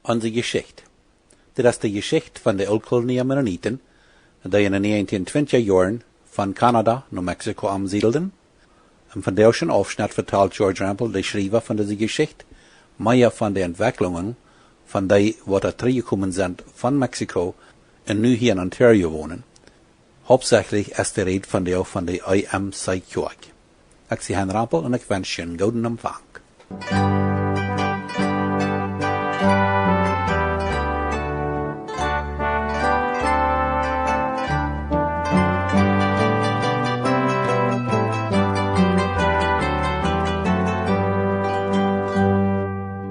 Onze Geschicht. Dit is de Geschicht van de Oudkolonie Mennoniten, die in de 1920 jaren van Canada naar Mexico ansiedelden. En van deze afschnitt vertelt George Rampel, de schrijver van deze Geschicht, meer van de ontwikkelingen van die wat er teruggekomen zijn van Mexico en nu hier in Ontario wonen. Hauptsächlich ist de rede van de IMC Kerk. Ik zie Herrn Rampel en ik wens je een gouden empfang.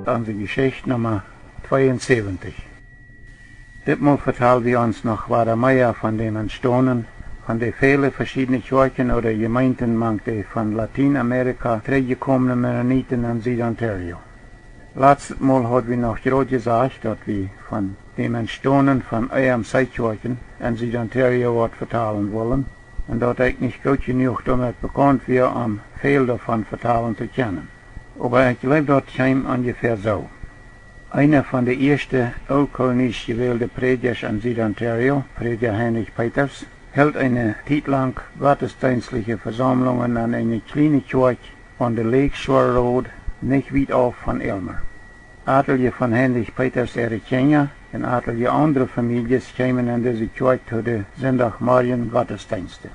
Onze Geschicht Nummer 72. Ditmal vertellen wir uns noch weiter mehr von dem Entstehen von den vielen verschiedenen Kirchen oder Gemeinden manche von Lateinamerika teruggekommene Mennoniten in Süd-Ontario. Letztes Mal hat wir noch gerade gesagt, dass wir von dem Entstehen von IMC-Kirchen in Süd-Ontario was vertellen wollen und dass ich nicht gut genug damit bekannt wäre, um viel davon vertellen zu können. Aber ich glaube, das kam ungefähr so. Einer von den ersten oudkolonisch jewaelde Praedjasch in Süd-Ontario, Praedjasch, hält eine Zeit lang gottesdienstliche Versammlungen an einer kleinen Kirche an der Lakeshore Road, nicht weit auf von Elmer. Etliche von Heinrich Peters ihre Kinder und etliche andere Familien kamen in diese Kirche zu den Sonntagmorgen Gottesdiensten.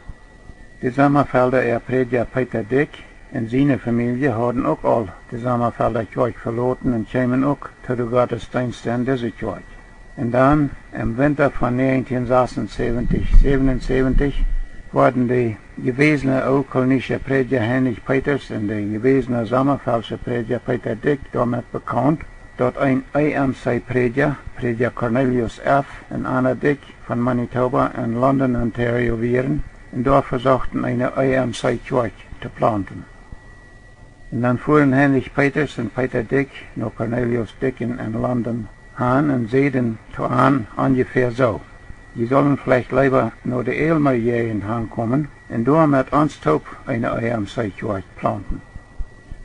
Die Sommerfelder Praedjasch Peter Dick und seine Familie haben auch all die Sommerfelder Kirche verlassen und kamen auch zu den Gottesdiensten in diese Kirche. Und dann, im Winter von 1976-77, wurden die gewesene oudkolonische Praedjasch Heinrich Peters und die gewesene Sommerfeldsche Praedjasch Peter Dick damit bekannt, dass ein IMC-Praedjasch, Praedjasch Cornelius F. und Anna Dick von Manitoba in London, Ontario wären und dort versuchten, eine IMC-Kirche zu planten. Und dann fuhren Heinrich Peters und Peter Dick nach Cornelius Dick in London an und sehen an ungefähr so. Die sollen vielleicht lieber nur die Elmer Gegend ankommen und dort mit uns top eine IMC-Kirche planten.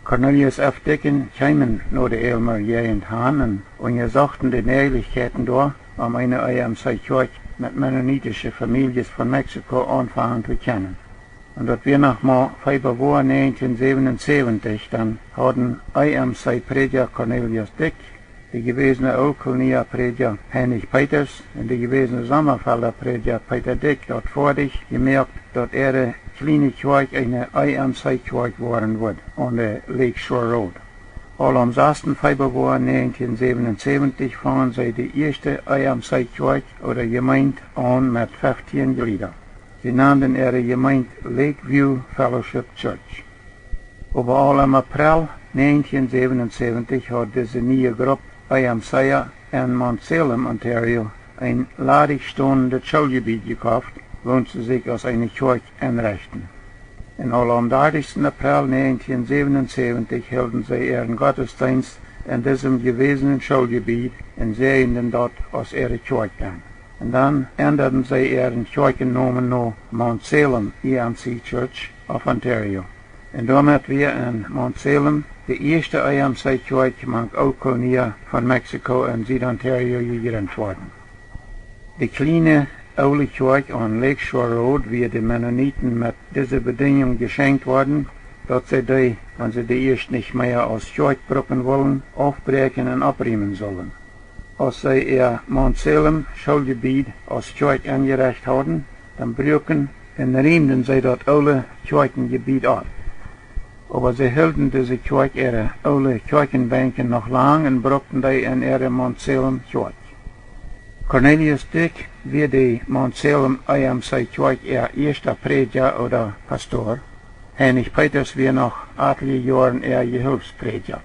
Cornelius F. Dicken kamen nur die Elmer Gegend an und gesuchten die Nährlichkeiten dort, um eine IMC-Kirche mit mennonitischen Familien von Mexiko anfangen zu können. Und das wir nach Februar 1977 dann hatten IMC Praedjasch Cornelius Dick, die gewesene Oudkolonie Praedjasch Heinrich Peters und die gewesene Sommerfelder Praedjasch Peter Dick dort vor sich gemerkt, dass ihre kleine Kirche eine IMC-Kirche worden wird, an der Lakeshore Road. Am 6. Februar 1977 fangen sie die erste IMC-Kirche oder Gemeinde an mit 15 Gliedern. Sie nannten ihre Gemeinde Lakeview Fellowship Church. Aber im April 1977 hat diese neue Gruppe IMC in Mount Salem, Ontario, ein leerstehende Schulgebiet gekauft, wo sie sich als eine Kirche einrichten. Und am 30. April 1977 hielten sie ihren Gottesdienst in diesem gewesenen Schulgebiet und sehen dort als ihre Kirche an. Und dann änderten sie ihren Kirchennamen nach Mount Salem IMC Church of Ontario. Und damit wir in Mount Salem die erste IMC-Kirche mit Oudkolonie von Mexiko in Süd-Ontario gegründet worden. Die kleine alte Kirche an Lakeshore Road wird den Mennoniten mit dieser Bedingung geschenkt worden, dass sie die, wenn sie die erst nicht mehr als Kirche brauchen wollen, aufbrechen und abriemen sollen. Als sie ihr Mount Salem Schulgebiet als Kirche angereicht haben, dann brüchen und riemten sie das alte Kirchengebiet ab. Aber sie hielten diese Kirche ihre alte Kirchenbänke noch lang und brachten die in ihre Mount Salem Kirche. Cornelius Dick wird die Mount Salem IMC Kirche ihr erster Praedjasch oder Pastor. Heinrich Peters wird noch etliche Jahre ihr Gehilfspraedjasch.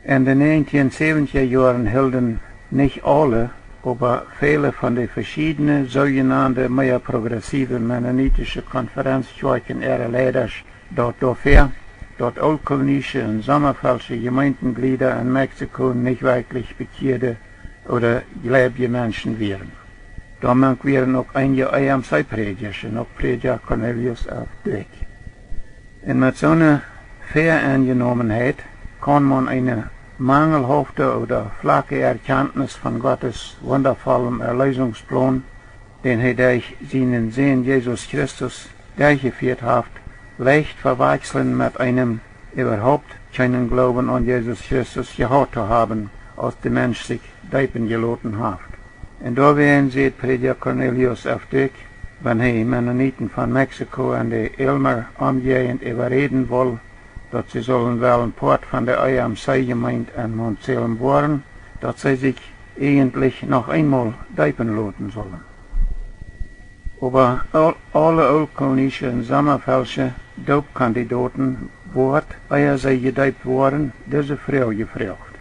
In den 1970er Jahren hielten nicht alle, aber viele von den verschiedenen sogenannten mehr progressiven mennonitische Konferenzkirchen ihre Leiter dort dafür, dass oudkolonische und sommerfeldsche Gemeindenglieder in Mexiko nicht wirklich bekehrte oder gläubige Menschen wären. Damit wären auch einige IMC-Praedjasch und auch Praedjasch Cornelius F. Dick. Und mit so einer Vereingenommenheit kann man eine mangelhafte oder flache Erkenntnis von Gottes wundervollem Erlösungsplan, den er durch seinen Sohn Jesus Christus durchgeführt hat, leicht verwechseln mit einem überhaupt keinen Glauben an Jesus Christus gehabt zu haben, als der Mensch sich deipen gelassen hat. Und da werden sie Praedjasch Cornelius auf dich, wenn er Mennoniten von Mexiko an die Elmer umgehend überreden will, dass sie sollen wel ein Port von der Eeaschte-Gemeinde an Montzählen waren, dass sie sich eigentlich noch einmal deipen lassen sollen. Aber alle ulkonische und sommerfälsche Doopkandidaten wordt, eer zij gedeipt worden, deze Frau gefragt.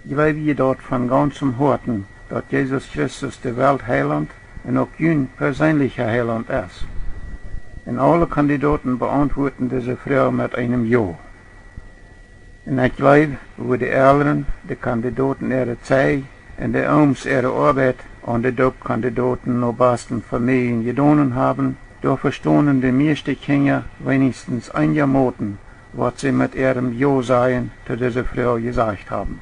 Geloof je dort von ganzem Herzen, dass Jesus Christus der Weltheiland und auch jün persönlicher Heiland ist? Und alle Kandidaten beantworten diese Frau mit einem Ja. Und ich glaube, wo die Eltern, die Kandidaten ihre Zeit und die Ooms ihre Arbeit an die Doopkandidaten noch besten Familien getan haben, da verstehen die meisten Kinder wenigstens einigermaßen, was sie mit ihrem Ja sagen zu dieser Frau gesagt haben.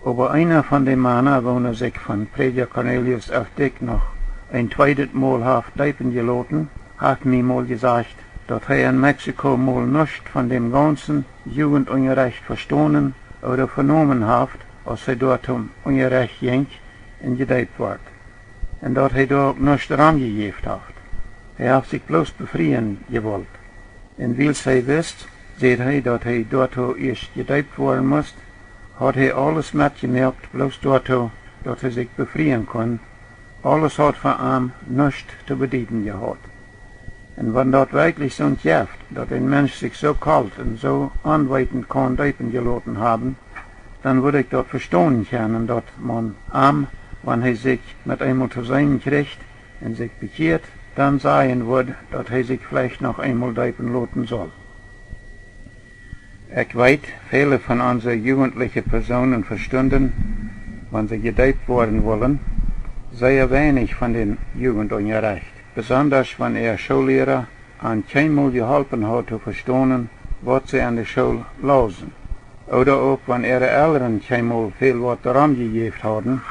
Aber einer von den Männern, wo er sich von Praedjasch Cornelius auf dich noch ein zweites Mal hat deipen gelassen, hat mir mal gesagt, dass er in Mexiko mal nichts von dem ganzen Jugendunrecht verstanden oder vernommen hat, als er dort Unrecht ging und gedeipt wird. Und dass er dort nichts rangegeben hat. Er hat sich bloß befreien gewollt. Und weil sie wisst, seht er, dass er dort erst gedeipt worden muss, hat er alles mitgemerkt, bloß dort, dass er sich befreien kann. Alles hat für ihn nichts zu bedeuten gehabt. Und wenn dort wirklich so entjeft, dass ein Mensch sich so kalt und so anweitend kann deipen gelassen haben, dann würde ich dort verstehen können, dass man wenn er sich mit einmal zu sein kriegt und sich bekehrt, dann sagen wird, dass er sich vielleicht noch einmal deipen lassen soll. Ich weiß, viele von unseren jugendlichen Personen verstanden, wenn sie gedeipt worden wollen, sehr wenig von den Jugendunrecht. Besonders wenn Schullehrer an keinmal geholfen hat zu verstehen, was sie an der Schule lesen. Oder auch wenn ihre Eltern keinmal viel was daran gegeben haben,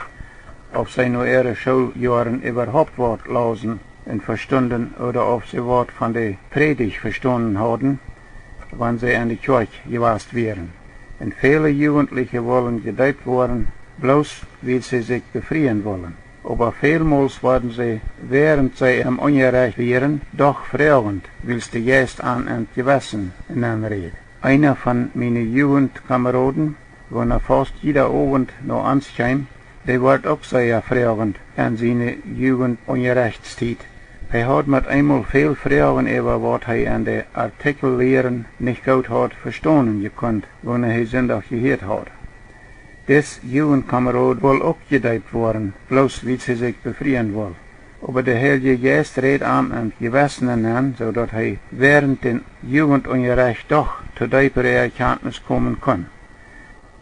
ob sie nur ihre Schuljahren überhaupt was lesen und verstanden oder ob sie was von der Predigt verstanden haben, wenn sie an die Kirche gewesen wären. Und viele Jugendliche wollen gedeipt worden, bloß weil sie sich befreien wollen. Aber vielmals werden sie, während sie im Unrecht wären, doch fragend, willst du jetzt an und Gewissen in anreden. Einer von meinen Jugendkameraden, wo er fast jeder Abend noch anskam, der wird auch sehr fragend an seine Jugendunrechtszeit. Er hat mit einmal viel Fragen über was er an der Artikellehren nicht gut hat verstanden gekonnt, wo er Sonntag gehört hat. Des Jugendkamerad will auch gedeipt worden, bloß wie sie sich befreien will. Aber der Heilige Geist redet am und Gewissen an, so dass er während den Jugendunrecht doch zu deipere Erkenntnis kommen kann.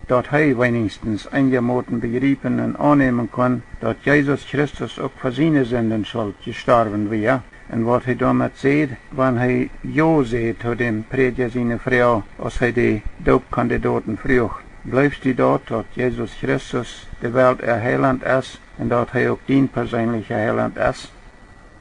Dass er wenigstens einigermaßen begreifen und annehmen kann, dass Jesus Christus auch für seine Sünden schuld gestorben wäre. Und was er damit sieht, wenn er Ja sieht zu dem Praedjasch seine Frau, als er die Doopkandidaten fragt. Glaubst du dort, dass Jesus Christus der Welt Heiland ist und dass er auch dein persönlicher Heiland ist?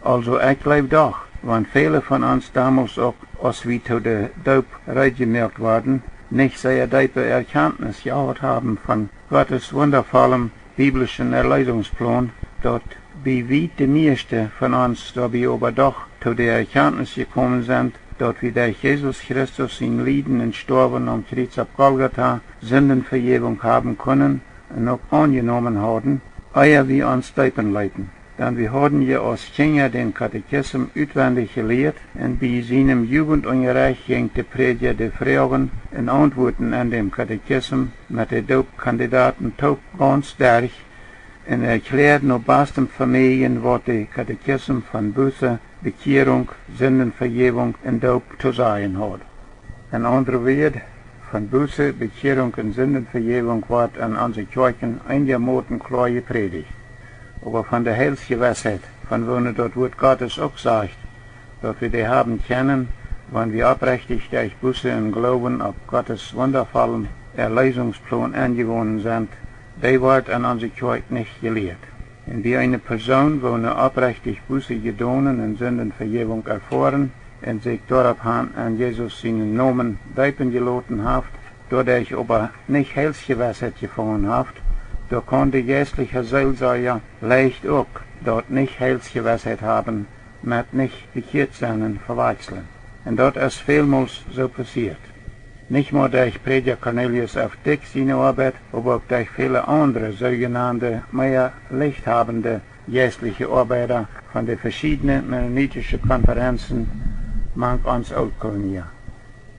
Also ich glaube doch, wenn viele von uns damals auch, als wir zu der Doop reingemerkt worden, nicht sehr tiefe Erkenntnis gehabt haben von Gottes wundervollem biblischen Erlösungsplan, dass wie weit die meisten von uns dabei aber doch zu der Erkenntnis gekommen sind, dass wir durch Jesus Christus in Leiden und Sterben am Kreuz auf Golgatha Sündenvergebung haben können und auch angenommen haben, ehe wir uns deipen leiten. Denn wir haben ja als Kinder den Katechismus auswendig gelehrt und bei seinem Jugendunrecht ging der Praedjasch die Fragen und Antworten an dem Katechismus mit den Doopkandidaten ganz durch und erklärt nur bestem Familien, was der Katechismus von Buße, Bekehrung, Sündenvergebung und Doop zu sagen hat. Ein anderer Wort von Buße, Bekehrung und Sündenvergebung wird an unseren Kirchen einigermaßen klar gepredigt. Aber von der Heilsgewissheit, von wo dort Wort Gottes auch sagt, dass wir die haben können, wenn wir aufrichtig durch Buße und Glauben auf Gottes wundervollen Erlösungsplan angewonnen sind, die wird an unserer Kirche nicht gelehrt. Und wie eine Person, wo eine aufrichtig Buße getan und Sündenvergebung erfahren und sich daraufhin an Jesus seinen Namen deipen gelassen hat, dadurch aber nicht Heilsgewissheit gefunden hat, da kann die geistliche Seelsorger leicht auch dort nicht Heilsgewissheit haben, mit nicht bekehrt sein verwechseln. Und dort ist vielmals so passiert. Nicht nur durch Praedjasch Cornelius auf Dick seine Arbeit, aber auch durch viele andere sogenannte, mehr lichthabende geistliche Arbeiter von den verschiedenen mennonitischen Konferenzen, manch uns Oldkolonier.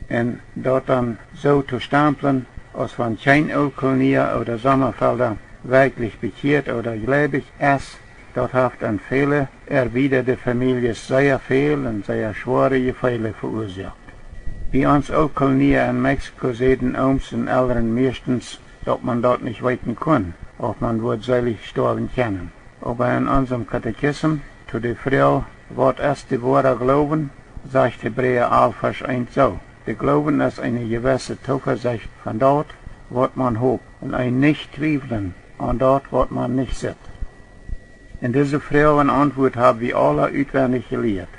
Und dort dann so zu stempeln, als von kein Oldkolonier oder Sommerfelder wirklich bekehrt oder gläubig ist, dort hat an viele erwiderte Familien sehr viel und sehr schwere Gefälle verursacht. Wie uns Oldkolonier in Mexiko sehen uns und Eltern meistens, dass man dort nicht weiten kann, ob man wird selig sterben können. Aber in unserem Katechismus zu der Frau, was ist die wahre Glauben, sagt Hebräer 11, Vers 1 so. Der Glauben ist eine gewisse Zuversicht von dort, was man hofft, und ein Nicht-Zweifeln an dort, was man nicht sieht. In diese Frau in Antwort haben wir alle auswendig gelehrt.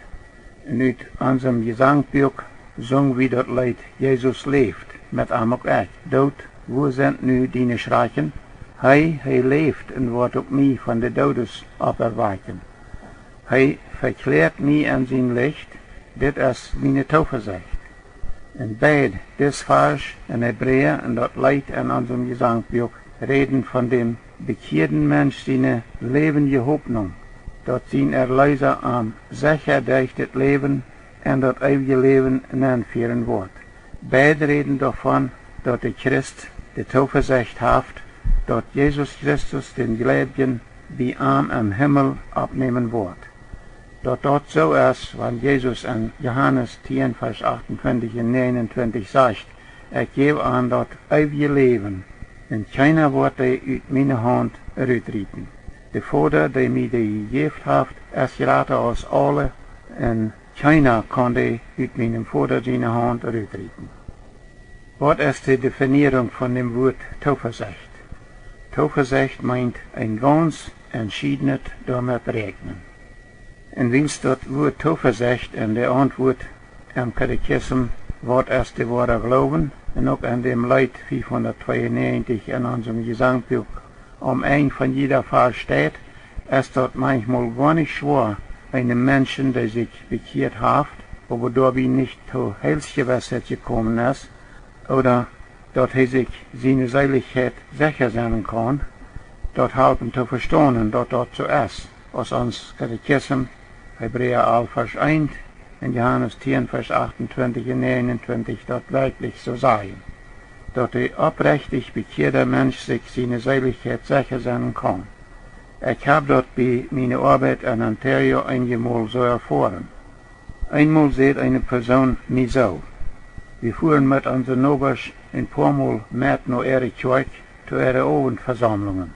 Und in unserem Gesangbuch singen wir das Lied Jesus lebt, mit einem auch ich. Dort, wo sind nu deine Schrecken? Hij lebt und wird auch nie von den Todes auferwecken. Hij verklärt nie an sein Licht, dit ist meine Zuversicht. Und beid, das Vers in Hebräer und das Lied in unserem Gesangbuch reden von dem bekehrten Mensch seine lebende Hoffnung, dort sein Erlöser am sicher durch das Leben und das ewige Leben anführen wird. Beide reden davon, dass der Christ die Zuversicht hat, dass Jesus Christus den Gläubigen wie Arm im Himmel abnehmen wird. Dass dort so ist, wenn Jesus in Johannes 10, Vers 28 und 29 sagt, ich gebe an das ewige Leben, und keiner wird die aus meiner Hand ausrieten. Der Vater, der mir die gegeben hat, ist greater als alle, und keiner kann die aus meinem Vater seine Hand ausrieten. Was ist die Definierung von dem Wort Zuversicht? Zuversicht meint ein ganz entschiedenes damit rechnen. Und wenn das Wort Zuversicht in der Antwort am Katechismus, was ist die wahre Glauben, und auch an dem Lied 592 in unserem Gesangbuch ein von jeder Fall steht, ist dort manchmal gar nicht schwer, einem Menschen, der sich bekehrt hat, aber dabei nicht zur Heilsgewissheit gekommen ist, oder dass er sich seine Seligkeit sicher sein kann, dort helfen zu verstehen, dass dort so ist, aus uns Katechismus, Hebräer 11, Vers 1, in Johannes 10, Vers 28 und 29 dort wirklich so sagen, dass der aufrichtig bekehrte Mensch sich seine Seligkeit sicher sein kann. Ich habe dort bei meiner Arbeit in Ontario einmal so erfahren. Einmal sieht eine Person mich so. Wir fuhren mit unseren Nachbarn ein paar Mal mit nach ihrer Kirche zu ihren Abendversammlungen.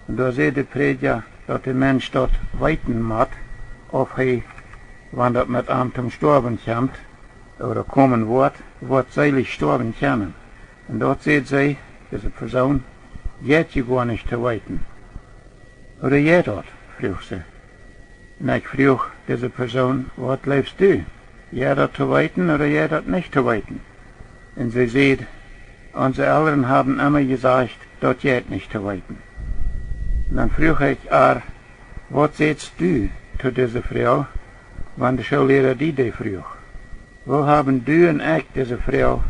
Und da sieht der Prediger, dass der Mensch dort weiten muss, ob er, wenn das mit einem zum Sterben kommt, oder kommen wird selig sterben können. Und dort sieht sie, diese Person, geht je gar nicht zu weiten. Oder geht dort, frug sie. Und ich frug diese Person, was lebst du? Geht dort zu weiten oder geht dort nicht zu weiten? Und sie sieht, unsere Eltern haben immer gesagt, dort geht nicht zu weiten. Und dann frug ich was sagst du zu dieser Frau, wenn der Schullehrer die frug? Wo haben du und ich diese Frau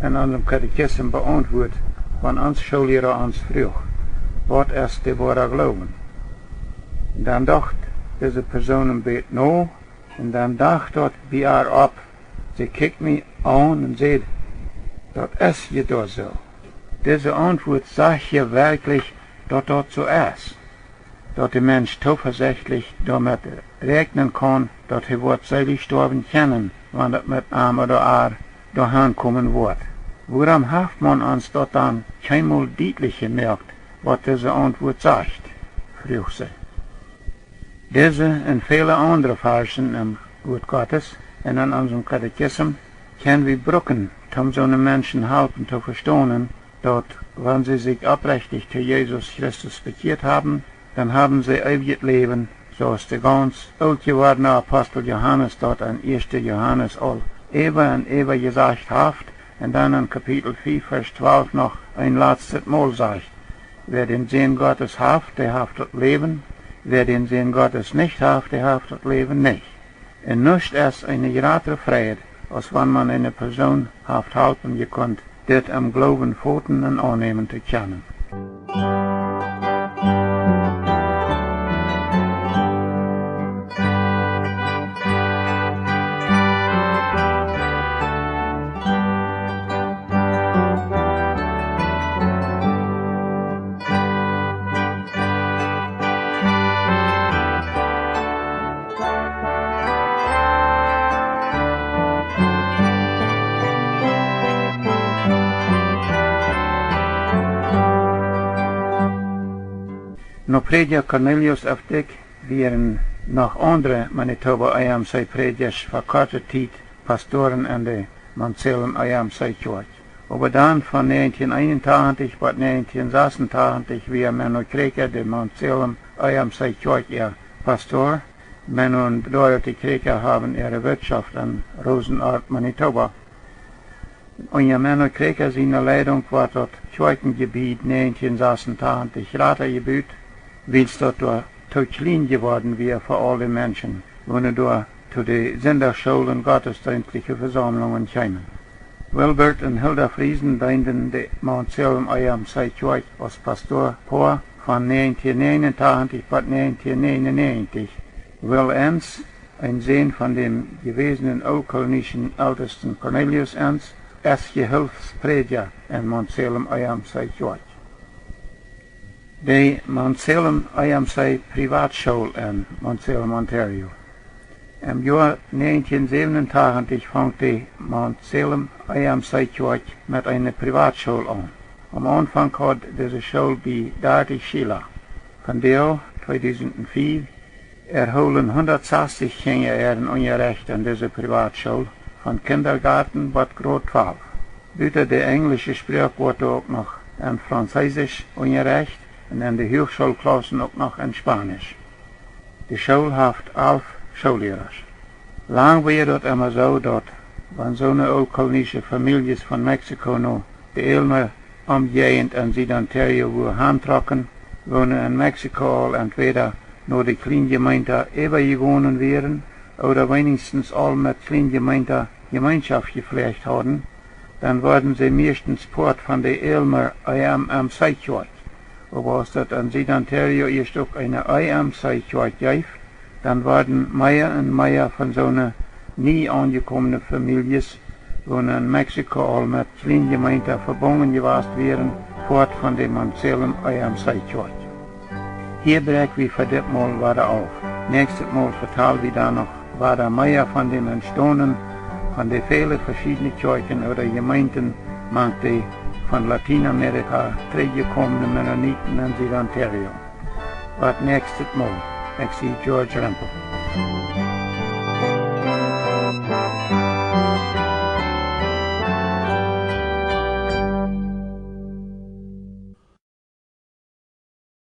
in unserem Katechismus beantwortet, wenn uns Schullehrer uns frug, was ist der wahre Glauben? Und dann dachte diese Person ein bisschen nach, und dann dachte wie ab. Sie kickt mich an und sagt, das ist ja doch so. Diese Antwort sagt ja wirklich, dass das so ist. Dass der Mensch zuversichtlich damit rechnen kann, dass er wird selig sterben können, wenn das mit einem oder dahin kommen wird. Warum hat man uns dort dann keinmal deutlich gemerkt, was diese Antwort sagt? Frug sie. Diese und viele andere Versen im Wort Gottes und in unserem Katechismus können wir brücken, um so einen Menschen helfen zu verstehen, dort, wenn sie sich aufrichtig zu Jesus Christus bekehrt haben, dann haben sie ewiges Leben, so ist der ganz alt gewordene Apostel Johannes dort an 1. Johannes all ever und ever gesagt hat, und dann in Kapitel 4, Vers 12 noch ein letztes Mal sagt, wer den Sinn Gottes hat, der hat das Leben, wer den Sinn Gottes nicht hat, der hat das Leben nicht. Und nichts ist eine größere Freiheit, als wenn man eine Person hat helfen gekonnt, das am Glauben pfoten und annehmen zu können. No Praedjasch Cornelius afdek waren nog andere Manitoba Eeaschte Praedjasch voor korte tijd pastoren aan de Montsalem Eeaschte Kerk. Aber dann von 1981 bis 1986 war Mennoniten de Montsalem Eeaschte Kerk ihr Pastor. Men und dort die Kirche haben ihre Wirtschaft an Rosenort, Manitoba. Und ja, Mennoniten seine Leitung war dort Kirchengebiet 1986 Ratergebiet, weil es dort zu klein geworden wäre für alle Menschen, wenn dort zu den Sonderschulen gottesdienstliche Versammlungen kamen. Wilbert und Hilda Friesen dienten die Montsalem Eeaschte Kerk als Pastor vor von 1989 bis 1999. Will Ens, ein Sohn von dem gewesenen oldkolnischen Ältesten Cornelius Ens, ist Gehilfsprediger in Montsalem Eeaschte Kerk. Die Montsalem Eeaschte Privatschule in Montsalem, Ontario. Im Jahr 1987 fängt die Montsalem Eeaschte Kerk mit einer Privatschule an. Am Anfang hat diese Schule bei 30 Schüler. Von der 2004 erholen 160 Kinder ihren Unterricht an dieser Privatschule, von Kindergarten bis Grad 12. Bitte die englische Sprachwörter auch noch in Französisch Unterricht und in die Hochschulklassen auch noch in Spanisch. Die Schule hat 11 Schullehrer. Lang war das immer so, dass, wenn so eine oldkolnische Familien von Mexiko noch die Elmer umgehend in Süd-Ontario heimtrocken, wohnen in Mexiko entweder nur die Kleingemeinde übergegangen wären oder wenigstens all mit Kleingemeinde Gemeinschaft gepflegt haben, dann wurden sie meistens Port von der Elmer Eeaschte Kerk. Aber als das in Süd-Ontario erst auch eine Eeaschte Kerk gibt, dann wurden mehr und mehr von so einer nie angekommenen Familien, wo in Mexiko all mit Kleingemeinde verbunden gewesen wären, Port von der Montsalem Eeaschte Kerk. Hier brechen wir für das Mal weiter auf. Nächstes Mal vertellen wir da noch weiter mehr von dem Entstehen von den vielen verschiedenen Kirchen oder Gemeinden, manche von Lateinamerika zurückgekommene Mennoniten in Süd-Ontario. Was nächstes Mal? Ich sehe George Rempel.